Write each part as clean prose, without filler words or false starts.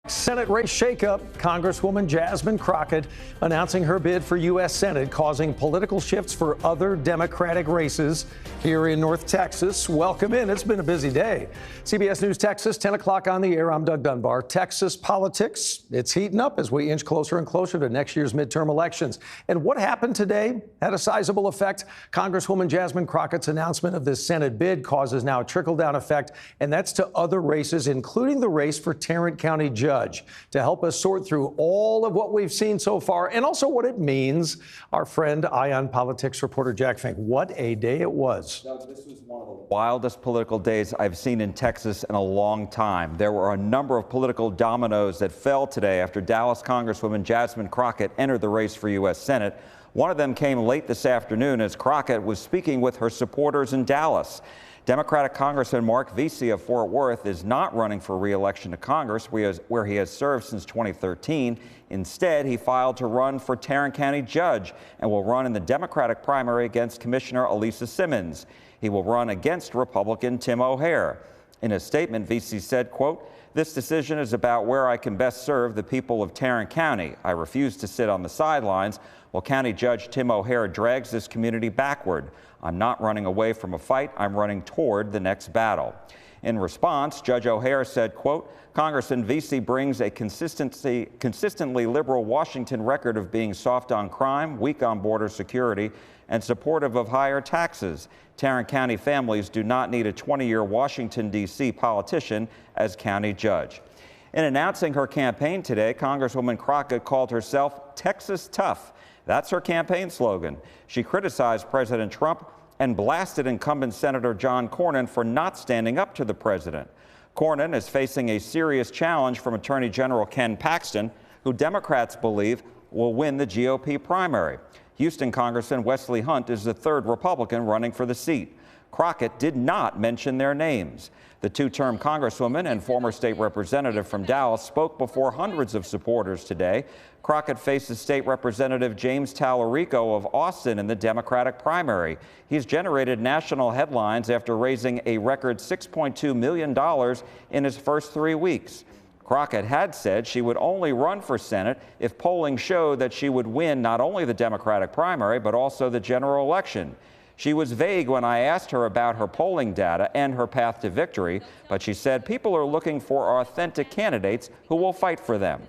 Senate race shakeup. Congresswoman Jasmine Crockett announcing her bid for U.S. Senate, causing political shifts for other Democratic races here in North Texas. Welcome in. It's been a busy day. CBS News Texas, 10 o'clock on the air. I'm Doug Dunbar. Texas politics, it's heating up as we inch closer and closer to next year's midterm elections. And what happened today had a sizable effect. Congresswoman Jasmine Crockett's announcement of this Senate bid causes now a trickle-down effect, and that's to other races, including the race for Tarrant County Judge. To help us sort through all of what we've seen so far and also what it means, our friend Ion Politics reporter Jack Fink. What a day it was. Doug, this was one of the wildest political days I've seen in Texas in a long time. There were a number of political dominoes that fell today after Dallas Congresswoman Jasmine Crockett entered the race for U.S. Senate. One of them came late this afternoon as Crockett was speaking with her supporters in Dallas. Democratic Congressman Mark Vesey of Fort Worth is not running for re-election to Congress, where he has served since 2013. Instead, he filed to run for Tarrant County Judge and will run in the Democratic primary against Commissioner Elisa Simmons. He will run against Republican Tim O'Hare. In a statement, Vesey said, quote, "This decision is about where I can best serve the people of Tarrant County. I refuse to sit on the sidelines while County Judge Tim O'Hare drags this community backward. I'm not running away from a fight. I'm running toward the next battle." In response, Judge O'Hare said, quote, "Congressman Vesey brings a consistently liberal Washington record of being soft on crime, weak on border security, and supportive of higher taxes. Tarrant County families do not need a 20-year Washington, D.C. politician as county judge." In announcing her campaign today, Congresswoman Crockett called herself Texas Tough. That's her campaign slogan. She criticized President Trump and blasted incumbent Senator John Cornyn for not standing up to the president. Cornyn is facing a serious challenge from Attorney General Ken Paxton, who Democrats believe will win the GOP primary. Houston Congressman Wesley Hunt is the third Republican running for the seat. Crockett did not mention their names. The two-term Congresswoman and former state representative from Dallas spoke before hundreds of supporters today. Crockett faces State Representative James Tallarico of Austin in the Democratic primary. He's generated national headlines after raising a record $6.2 million in his first 3 weeks. Crockett had said she would only run for Senate if polling showed that she would win not only the Democratic primary, but also the general election. She was vague when I asked her about her polling data and her path to victory, but she said people are looking for authentic candidates who will fight for them.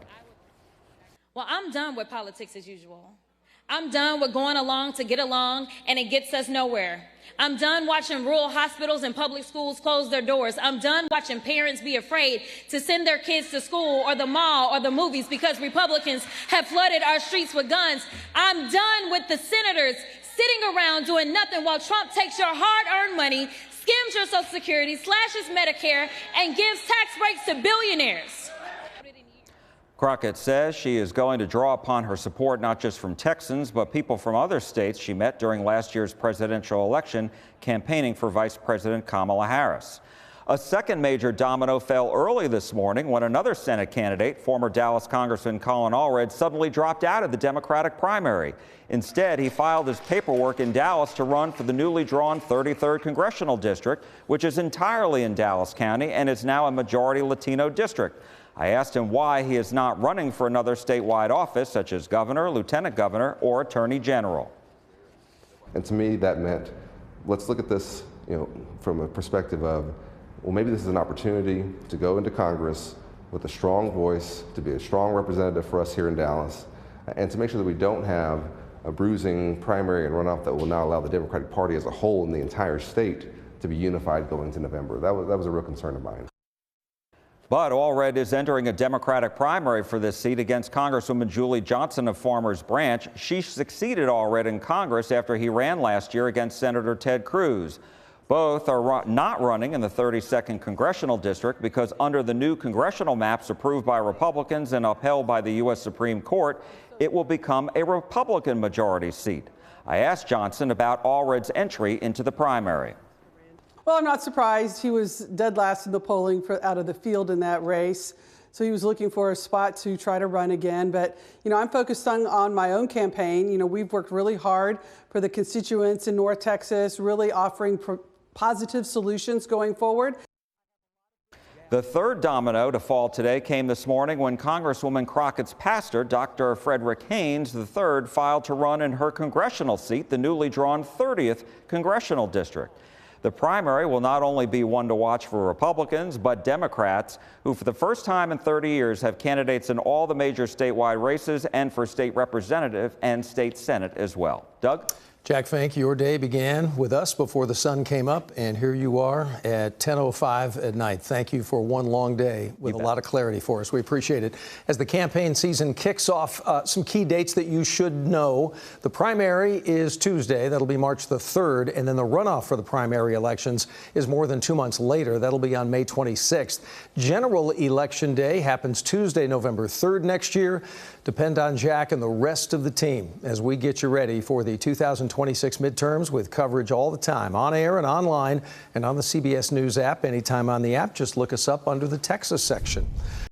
Well, I'm done with politics as usual. I'm done with going along to get along, and it gets us nowhere. I'm done watching rural hospitals and public schools close their doors. I'm done watching parents be afraid to send their kids to school or the mall or the movies because Republicans have flooded our streets with guns. I'm done with the senators sitting around doing nothing while Trump takes your hard-earned money, skims your Social Security, slashes Medicare, and gives tax breaks to billionaires. Crockett says she is going to draw upon her support not just from Texans, but people from other states she met during last year's presidential election campaigning for Vice President Kamala Harris. A second major domino fell early this morning when another Senate candidate, former Dallas Congressman Colin Allred, suddenly dropped out of the Democratic primary. Instead, he filed his paperwork in Dallas to run for the newly drawn 33rd Congressional District, which is entirely in Dallas County and is now a majority Latino district. I asked him why he is not running for another statewide office, such as governor, lieutenant governor, or attorney general. And to me, that meant, let's look at this, from a perspective of, well, maybe this is an opportunity to go into Congress with a strong voice, to be a strong representative for us here in Dallas, and to make sure that we don't have a bruising primary and runoff that will not allow the Democratic Party as a whole in the entire state to be unified going into November. That was a real concern of mine. But Allred is entering a Democratic primary for this seat against Congresswoman Julie Johnson of Farmers Branch. She succeeded Allred in Congress after he ran last year against Senator Ted Cruz. Both are not running in the 32nd Congressional District because under the new congressional maps approved by Republicans and upheld by the U.S. Supreme Court, it will become a Republican majority seat. I asked Johnson about Allred's entry into the primary. Well, I'm not surprised. He was dead last in the polling out of the field in that race. So he was looking for a spot to try to run again. But, I'm focused on my own campaign. We've worked really hard for the constituents in North Texas, really offering positive solutions going forward. The third domino to fall today came this morning when Congresswoman Crockett's pastor, Dr. Frederick Haynes III, filed to run in her congressional seat, the newly drawn 30th congressional district. The primary will not only be one to watch for Republicans, but Democrats, who for the first time in 30 years have candidates in all the major statewide races and for state representative and state senate as well. Doug? Jack Fink, your day began with us before the sun came up, and here you are at 10:05 at night. Thank you for one long day with a lot of clarity for us. We appreciate it. As the campaign season kicks off, some key dates that you should know. The primary is Tuesday. That'll be March the 3rd, and then the runoff for the primary elections is more than 2 months later. That'll be on May 26th. General Election Day happens Tuesday, November 3rd next year. Depend on Jack and the rest of the team as we get you ready for the 2026 midterms with coverage all the time, on air and online and on the CBS News app. Anytime on the app, just look us up under the Texas section.